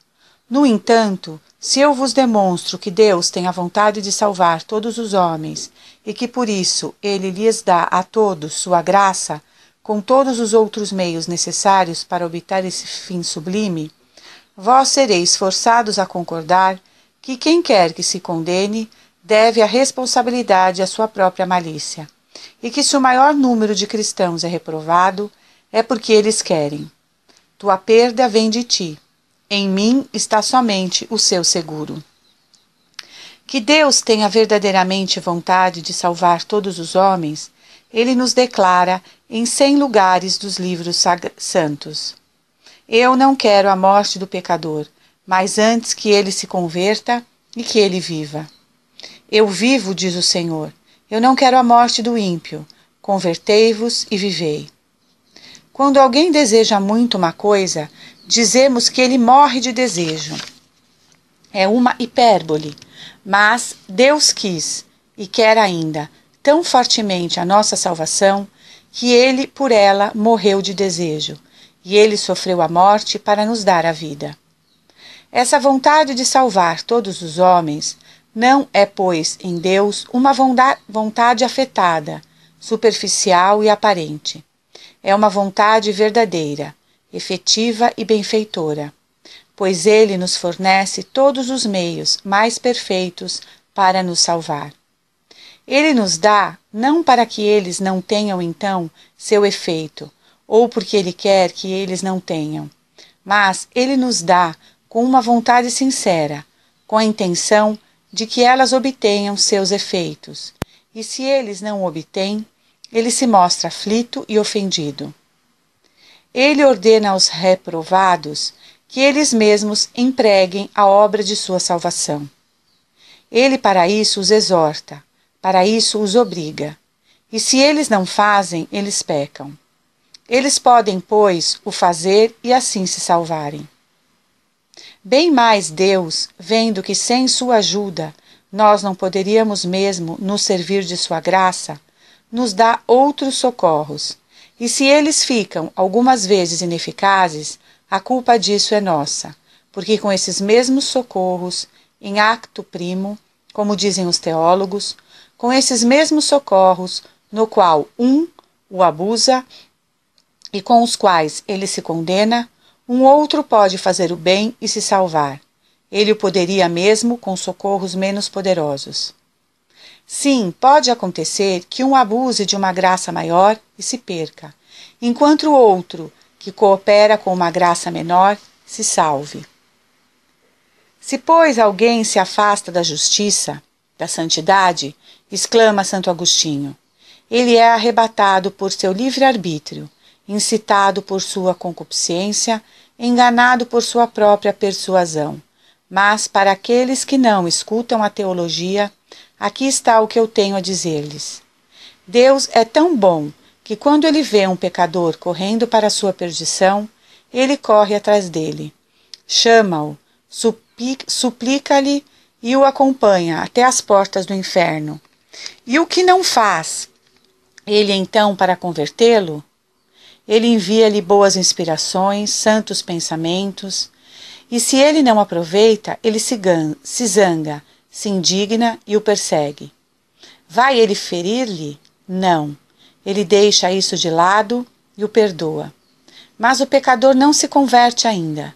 No entanto, se eu vos demonstro que Deus tem a vontade de salvar todos os homens e que por isso ele lhes dá a todos sua graça, com todos os outros meios necessários para obter esse fim sublime, vós sereis forçados a concordar que quem quer que se condene deve a responsabilidade à sua própria malícia, e que se o maior número de cristãos é reprovado, é porque eles querem. Tua perda vem de ti. Em mim está somente o seu seguro. Que Deus tenha verdadeiramente vontade de salvar todos os homens, ele nos declara em 100 lugares dos livros santos. Eu não quero a morte do pecador, mas antes que ele se converta e que ele viva. Eu vivo, diz o Senhor. Eu não quero a morte do ímpio. Convertei-vos e vivei. Quando alguém deseja muito uma coisa, dizemos que ele morre de desejo. É uma hipérbole, mas Deus quis e quer ainda tão fortemente a nossa salvação que ele por ela morreu de desejo, e ele sofreu a morte para nos dar a vida. Essa vontade de salvar todos os homens não é, pois, em Deus uma vontade afetada, superficial e aparente. É uma vontade verdadeira, efetiva e benfeitora, pois ele nos fornece todos os meios mais perfeitos para nos salvar. Ele nos dá não para que eles não tenham então seu efeito, ou porque ele quer que eles não tenham, mas ele nos dá com uma vontade sincera, com a intenção de que elas obtenham seus efeitos, e se eles não o obtêm, ele se mostra aflito e ofendido. Ele ordena aos reprovados que eles mesmos empreguem a obra de sua salvação. Ele para isso os exorta, para isso os obriga, e se eles não fazem, eles pecam. Eles podem, pois, o fazer e assim se salvarem. Bem mais Deus, vendo que sem sua ajuda nós não poderíamos mesmo nos servir de sua graça, nos dá outros socorros, e se eles ficam algumas vezes ineficazes, a culpa disso é nossa, porque com esses mesmos socorros, em acto primo, como dizem os teólogos, com esses mesmos socorros, no qual um o abusa e com os quais ele se condena, um outro pode fazer o bem e se salvar. Ele o poderia mesmo com socorros menos poderosos. Sim, pode acontecer que um abuse de uma graça maior e se perca, enquanto o outro, que coopera com uma graça menor, se salve. Se, pois, alguém se afasta da justiça, da santidade, exclama Santo Agostinho, ele é arrebatado por seu livre-arbítrio, incitado por sua concupiscência, enganado por sua própria persuasão. Mas, para aqueles que não escutam a teologia, aqui está o que eu tenho a dizer-lhes. Deus é tão bom que quando ele vê um pecador correndo para a sua perdição, ele corre atrás dele, chama-o, suplica-lhe e o acompanha até as portas do inferno. E o que não faz ele então para convertê-lo? Ele envia-lhe boas inspirações, santos pensamentos, e se ele não aproveita, ele se zanga, se indigna e o persegue. Vai ele ferir-lhe? Não. Ele deixa isso de lado e o perdoa. Mas o pecador não se converte ainda.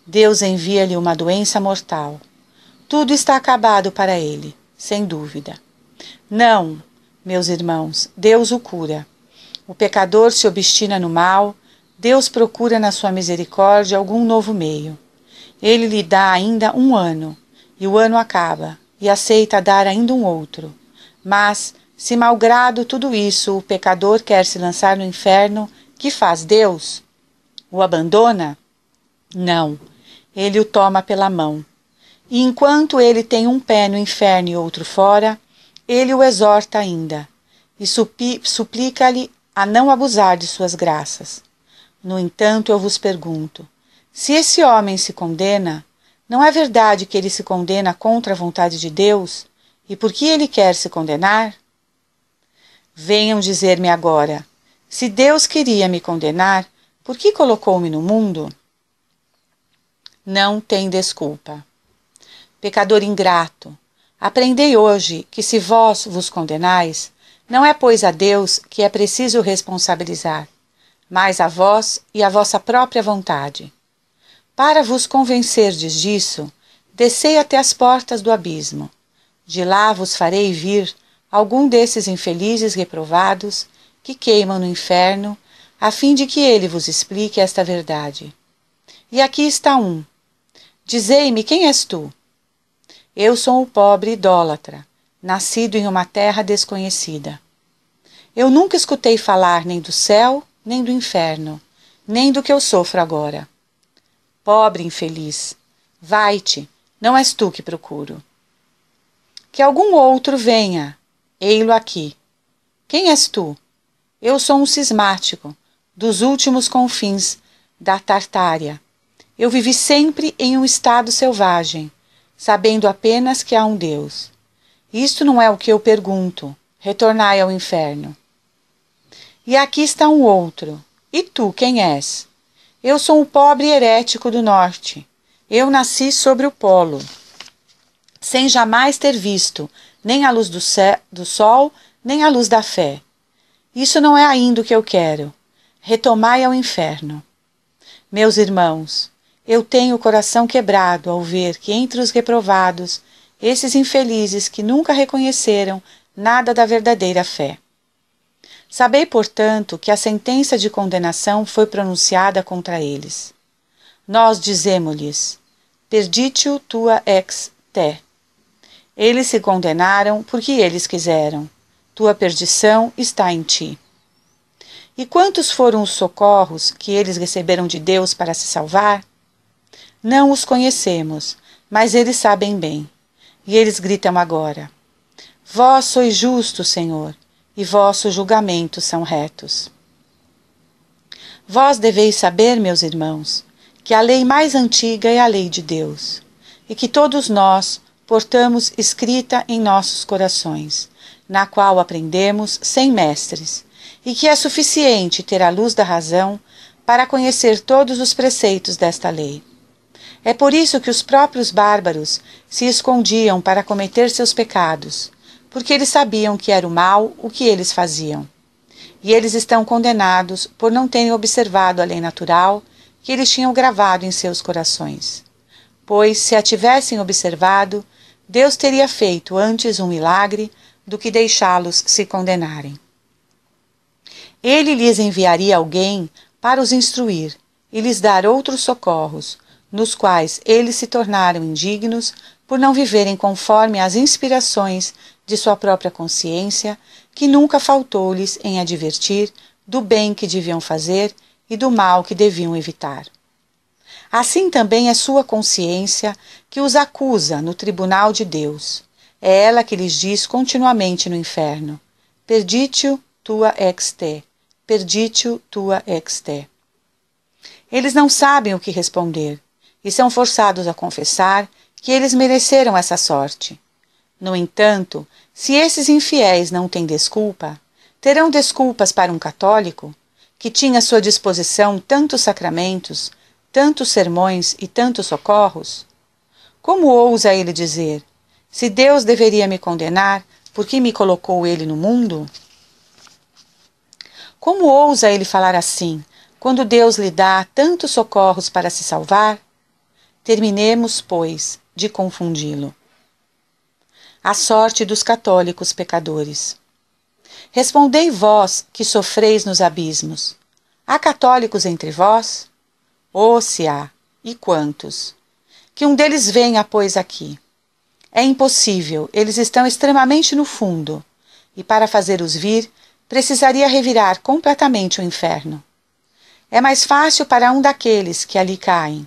Deus envia-lhe uma doença mortal. Tudo está acabado para ele, sem dúvida. Não, meus irmãos, Deus o cura. O pecador se obstina no mal, Deus procura na sua misericórdia algum novo meio. Ele lhe dá ainda 1 ano, e o ano acaba, e aceita dar ainda um outro. Mas, se malgrado tudo isso o pecador quer se lançar no inferno, que faz Deus? O abandona? Não, ele o toma pela mão. E enquanto ele tem um pé no inferno e outro fora, ele o exorta ainda, e suplica-lhe a não abusar de suas graças. No entanto, eu vos pergunto, se esse homem se condena, não é verdade que ele se condena contra a vontade de Deus? E por que ele quer se condenar? Venham dizer-me agora, se Deus queria me condenar, por que colocou-me no mundo? Não tem desculpa. Pecador ingrato, Aprendei hoje que se vós vos condenais, não é pois a Deus que é preciso responsabilizar, mas a vós e a vossa própria vontade. Para vos convencerdes disso, descei até as portas do abismo. De lá vos farei vir algum desses infelizes reprovados que queimam no inferno, a fim de que ele vos explique esta verdade. E aqui está um. Dizei-me quem és tu? Eu sou um pobre idólatra, nascido em uma terra desconhecida. Eu nunca escutei falar nem do céu, nem do inferno, nem do que eu sofro agora. Pobre infeliz, vai-te, não és tu que procuro. Que algum outro venha, ei-lo aqui. Quem és tu? Eu sou um cismático, dos últimos confins da Tartária. Eu vivi sempre em um estado selvagem, sabendo apenas que há um Deus. Isto não é o que eu pergunto, retornai ao inferno. E aqui está um outro. E tu, quem és? Eu sou um pobre herético do norte. Eu nasci sobre o polo, sem jamais ter visto nem a luz do sol, nem a luz da fé. Isso não é ainda o que eu quero. Retomai ao inferno. Meus irmãos, eu tenho o coração quebrado ao ver que entre os reprovados, esses infelizes que nunca reconheceram nada da verdadeira fé. Sabei, portanto, que a sentença de condenação foi pronunciada contra eles. Nós dizemo-lhes, perditio tua ex te. Eles se condenaram porque eles quiseram. Tua perdição está em ti. E quantos foram os socorros que eles receberam de Deus para se salvar? Não os conhecemos, mas eles sabem bem. E eles gritam agora, vós sois justos, Senhor, e vossos julgamentos são retos. Vós deveis saber, meus irmãos, que a lei mais antiga é a lei de Deus, e que todos nós portamos escrita em nossos corações, na qual aprendemos sem mestres, e que é suficiente ter a luz da razão para conhecer todos os preceitos desta lei. É por isso que os próprios bárbaros se escondiam para cometer seus pecados, porque eles sabiam que era o mal o que eles faziam. E eles estão condenados por não terem observado a lei natural que eles tinham gravado em seus corações. Pois, se a tivessem observado, Deus teria feito antes um milagre do que deixá-los se condenarem. Ele lhes enviaria alguém para os instruir e lhes dar outros socorros, nos quais eles se tornaram indignos por não viverem conforme as inspirações de sua própria consciência, que nunca faltou-lhes em advertir do bem que deviam fazer e do mal que deviam evitar. Assim também é sua consciência que os acusa no tribunal de Deus. É ela que lhes diz continuamente no inferno, perditio tua ex te, perditio tua ex te. Eles não sabem o que responder, e são forçados a confessar que eles mereceram essa sorte. No entanto, se esses infiéis não têm desculpa, terão desculpas para um católico, que tinha à sua disposição tantos sacramentos, tantos sermões e tantos socorros? Como ousa ele dizer, se Deus deveria me condenar porque me colocou ele no mundo? Como ousa ele falar assim, quando Deus lhe dá tantos socorros para se salvar? Terminemos, pois, de confundi-lo. A sorte dos católicos pecadores. Respondei vós que sofreis nos abismos. Há católicos entre vós? Oh, se há, e quantos? Que um deles venha, pois, aqui. É impossível, eles estão extremamente no fundo, e para fazer-os vir, precisaria revirar completamente o inferno. É mais fácil para um daqueles que ali caem.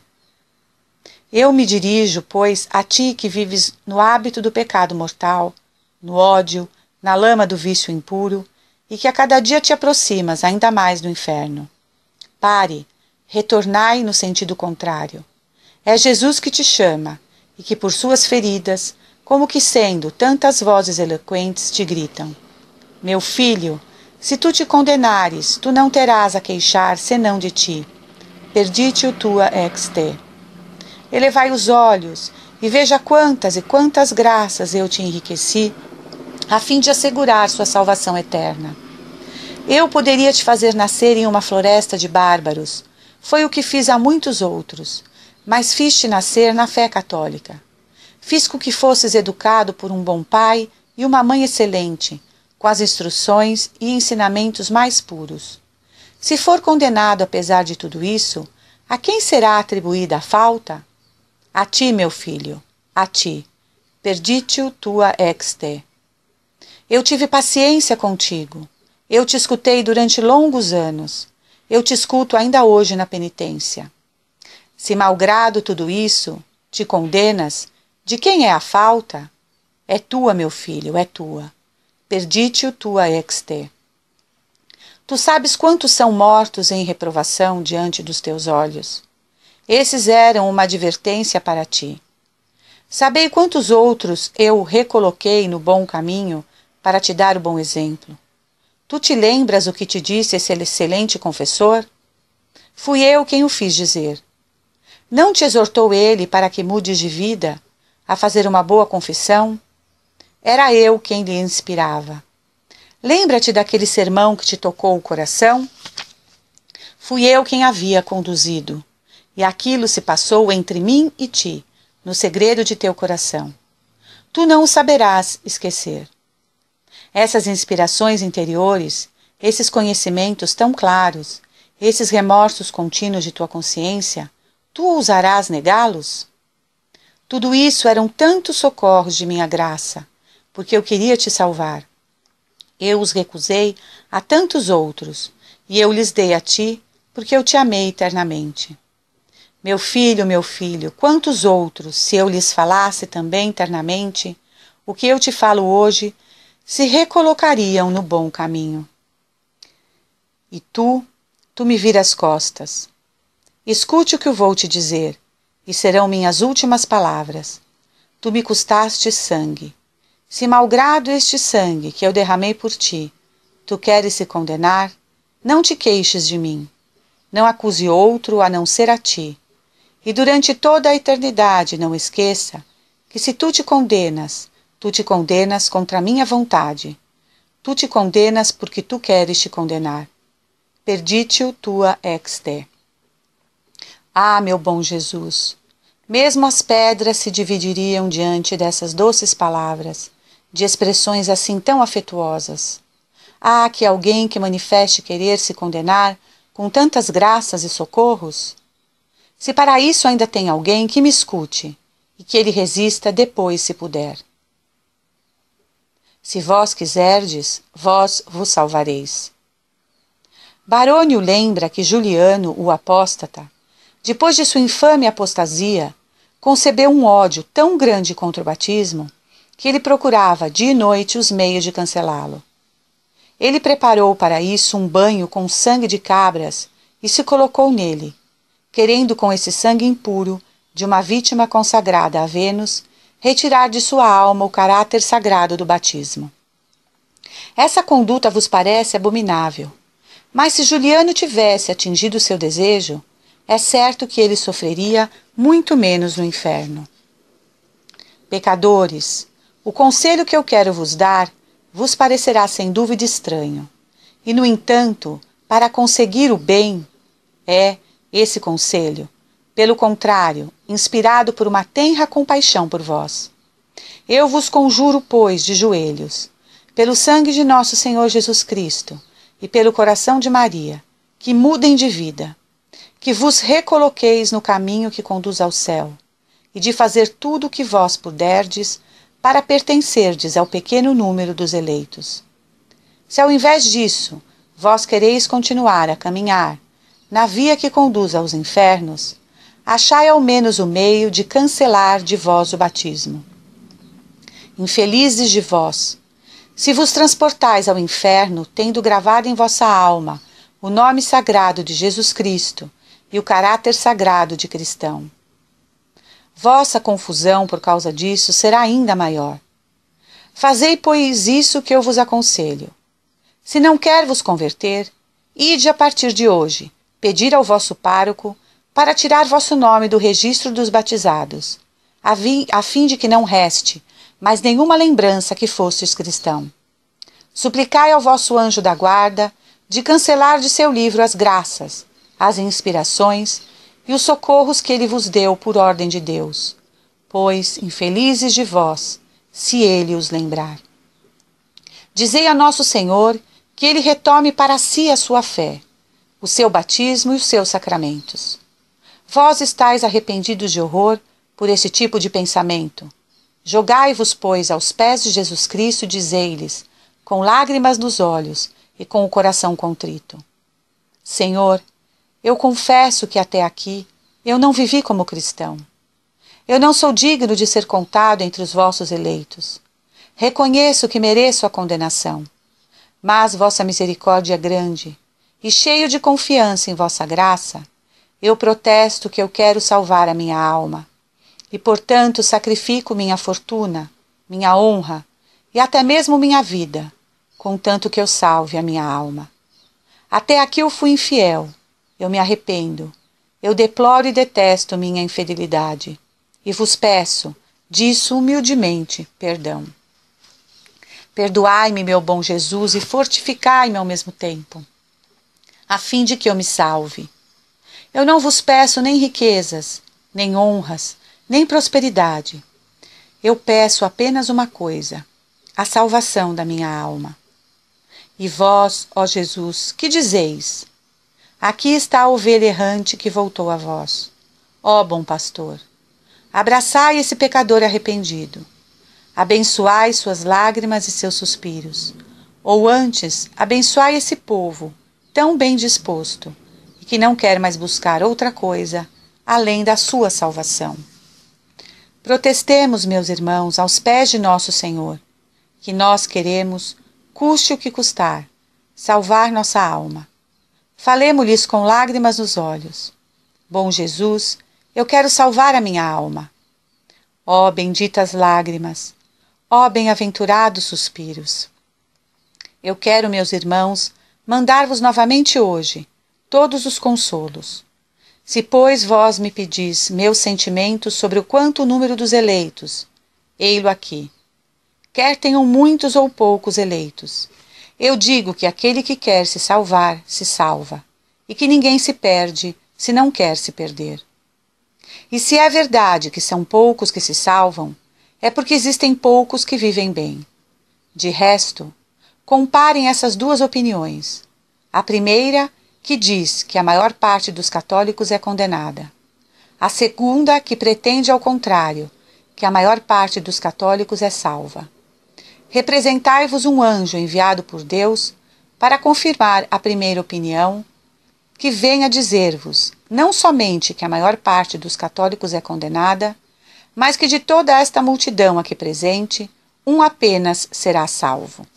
Eu me dirijo, pois, a ti que vives no hábito do pecado mortal, no ódio, na lama do vício impuro, e que a cada dia te aproximas ainda mais do inferno. Pare, retornai no sentido contrário. É Jesus que te chama, e que por suas feridas, como que sendo tantas vozes eloquentes, te gritam. Meu filho, se tu te condenares, tu não terás a queixar senão de ti. Perditio tua ex te. Elevai os olhos e veja quantas e quantas graças eu te enriqueci, a fim de assegurar sua salvação eterna. Eu poderia te fazer nascer em uma floresta de bárbaros, foi o que fiz a muitos outros, mas fiz-te nascer na fé católica. Fiz com que fosses educado por um bom pai e uma mãe excelente, com as instruções e ensinamentos mais puros. Se for condenado apesar de tudo isso, a quem será atribuída a falta? A ti, meu filho, a ti. Perditio tua ex te. Eu tive paciência contigo. Eu te escutei durante longos anos. Eu te escuto ainda hoje na penitência. Se malgrado tudo isso, te condenas, de quem é a falta? É tua, meu filho, é tua. Perditio tua ex te. Tu sabes quantos são mortos em reprovação diante dos teus olhos. Esses eram uma advertência para ti. Sabei quantos outros eu recoloquei no bom caminho para te dar o bom exemplo. Tu te lembras o que te disse esse excelente confessor? Fui eu quem o fiz dizer. Não te exortou ele para que mudes de vida, a fazer uma boa confissão? Era eu quem lhe inspirava. Lembra-te daquele sermão que te tocou o coração? Fui eu quem havia conduzido, e aquilo se passou entre mim e ti, no segredo de teu coração. Tu não o saberás esquecer. Essas inspirações interiores, esses conhecimentos tão claros, esses remorsos contínuos de tua consciência, tu ousarás negá-los? Tudo isso eram tantos socorros de minha graça, porque eu queria te salvar. Eu os recusei a tantos outros, e eu lhes dei a ti, porque eu te amei eternamente. Meu filho, quantos outros, se eu lhes falasse também eternamente, o que eu te falo hoje, se recolocariam no bom caminho. E tu me viras costas. Escute o que eu vou te dizer, e serão minhas últimas palavras. Tu me custaste sangue. Se malgrado este sangue que eu derramei por ti, tu queres se condenar, não te queixes de mim. Não acuse outro a não ser a ti. E durante toda a eternidade não esqueça que se tu te condenas contra a minha vontade. Tu te condenas porque tu queres te condenar. Perditio tua ex te. Ah, meu bom Jesus! Mesmo as pedras se dividiriam diante dessas doces palavras, de expressões assim tão afetuosas. Ah, que alguém que manifeste querer se condenar com tantas graças e socorros! Se para isso ainda tem alguém, que me escute, e que ele resista depois, se puder. Se vós quiserdes, vós vos salvareis. Barônio lembra que Juliano, o apóstata, depois de sua infame apostasia, concebeu um ódio tão grande contra o batismo que ele procurava dia e noite os meios de cancelá-lo. Ele preparou para isso um banho com sangue de cabras e se colocou nele, querendo com esse sangue impuro de uma vítima consagrada a Vênus retirar de sua alma o caráter sagrado do batismo. Essa conduta vos parece abominável, mas se Juliano tivesse atingido seu desejo, é certo que ele sofreria muito menos no inferno. Pecadores, o conselho que eu quero vos dar vos parecerá sem dúvida estranho, e no entanto, para conseguir o bem, esse conselho, pelo contrário, inspirado por uma tenra compaixão por vós. Eu vos conjuro, pois, de joelhos, pelo sangue de nosso Senhor Jesus Cristo e pelo coração de Maria, que mudem de vida, que vos recoloqueis no caminho que conduz ao céu, e de fazer tudo o que vós puderdes para pertencerdes ao pequeno número dos eleitos. Se ao invés disso, vós quereis continuar a caminhar na via que conduz aos infernos, achai ao menos o meio de cancelar de vós o batismo. Infelizes de vós, se vos transportais ao inferno, tendo gravado em vossa alma o nome sagrado de Jesus Cristo e o caráter sagrado de cristão. Vossa confusão por causa disso será ainda maior. Fazei, pois, isso que eu vos aconselho. Se não quer vos converter, ide a partir de hoje, pedir ao vosso pároco para tirar vosso nome do registro dos batizados, a fim de que não reste mais nenhuma lembrança que fostes cristão. Suplicai ao vosso anjo da guarda de cancelar de seu livro as graças, as inspirações e os socorros que ele vos deu por ordem de Deus, pois infelizes de vós, se ele os lembrar. Dizei a nosso Senhor que ele retome para si a sua fé, o seu batismo e os seus sacramentos. Vós estáis arrependidos de horror por esse tipo de pensamento. Jogai-vos, pois, aos pés de Jesus Cristo e dizei-lhes, com lágrimas nos olhos e com o coração contrito: Senhor, eu confesso que até aqui eu não vivi como cristão. Eu não sou digno de ser contado entre os vossos eleitos. Reconheço que mereço a condenação. Mas vossa misericórdia é grande, e cheio de confiança em vossa graça, eu protesto que eu quero salvar a minha alma, e portanto sacrifico minha fortuna, minha honra e até mesmo minha vida, contanto que eu salve a minha alma. Até aqui eu fui infiel, eu me arrependo, eu deploro e detesto minha infidelidade, e vos peço, disso humildemente, perdão. Perdoai-me, meu bom Jesus, e fortificai-me ao mesmo tempo, a fim de que eu me salve. Eu não vos peço nem riquezas, nem honras, nem prosperidade. Eu peço apenas uma coisa, a salvação da minha alma. E vós, ó Jesus, que dizeis? Aqui está a ovelha errante que voltou a vós. Ó bom pastor, abraçai esse pecador arrependido. Abençoai suas lágrimas e seus suspiros. Ou antes, abençoai esse povo, tão bem disposto, e que não quer mais buscar outra coisa, além da sua salvação. Protestemos, meus irmãos, aos pés de nosso Senhor, que nós queremos, custe o que custar, salvar nossa alma. Falemo-lhes com lágrimas nos olhos. Bom Jesus, eu quero salvar a minha alma. Ó benditas lágrimas, ó bem-aventurados suspiros. Eu quero, meus irmãos, mandar-vos novamente hoje todos os consolos. Se, pois, vós me pedis meus sentimentos sobre o quanto o número dos eleitos, ei-lo aqui. Quer tenham muitos ou poucos eleitos, eu digo que aquele que quer se salvar, se salva, e que ninguém se perde se não quer se perder. E se é verdade que são poucos que se salvam, é porque existem poucos que vivem bem. De resto, comparem essas duas opiniões. A primeira, que diz que a maior parte dos católicos é condenada. A segunda, que pretende ao contrário, que a maior parte dos católicos é salva. Representai-vos um anjo enviado por Deus para confirmar a primeira opinião, que venha dizer-vos não somente que a maior parte dos católicos é condenada, mas que de toda esta multidão aqui presente, um apenas será salvo.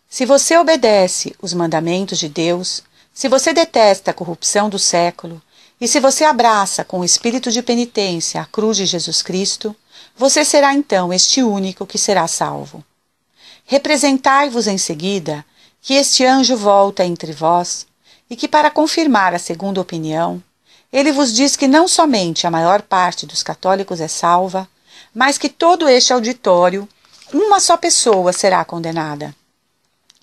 Se você obedece os mandamentos de Deus, se você detesta a corrupção do século, e se você abraça com o espírito de penitência a cruz de Jesus Cristo, você será então este único que será salvo. Representai-vos em seguida que este anjo volta entre vós, e que para confirmar a segunda opinião, ele vos diz que não somente a maior parte dos católicos é salva, mas que todo este auditório, uma só pessoa será condenada,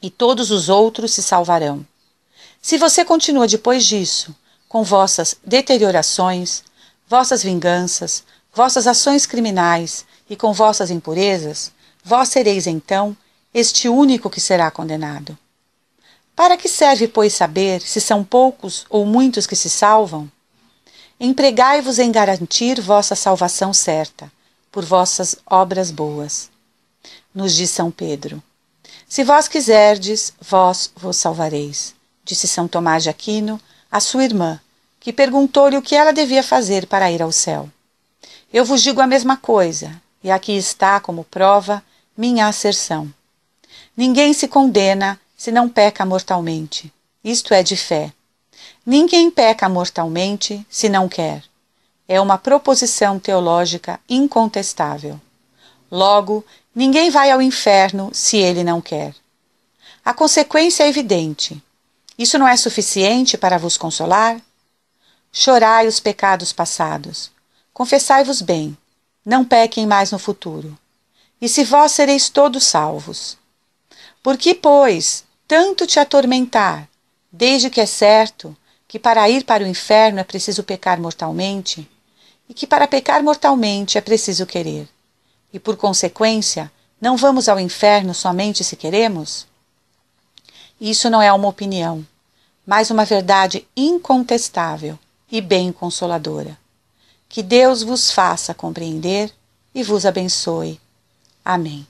e todos os outros se salvarão. Se você continua depois disso, com vossas deteriorações, vossas vinganças, vossas ações criminais e com vossas impurezas, vós sereis então este único que será condenado. Para que serve, pois, saber se são poucos ou muitos que se salvam? Empregai-vos em garantir vossa salvação certa, por vossas obras boas. Nos diz São Pedro: se vós quiserdes, vós vos salvareis, disse São Tomás de Aquino à sua irmã, que perguntou-lhe o que ela devia fazer para ir ao céu. Eu vos digo a mesma coisa, e aqui está como prova minha asserção. Ninguém se condena se não peca mortalmente, isto é, de fé. Ninguém peca mortalmente se não quer. É uma proposição teológica incontestável. Logo, ninguém vai ao inferno se ele não quer. A consequência é evidente. Isso não é suficiente para vos consolar? chorai os pecados passados. Confessai-vos bem, não pequem mais no futuro. E se vós sereis todos salvos. Por que, pois, tanto te atormentar, desde que é certo que para ir para o inferno é preciso pecar mortalmente, e que para pecar mortalmente é preciso querer? E, por consequência, não vamos ao inferno somente se queremos? Isso não é uma opinião, mas uma verdade incontestável e bem consoladora. Que Deus vos faça compreender e vos abençoe. Amém.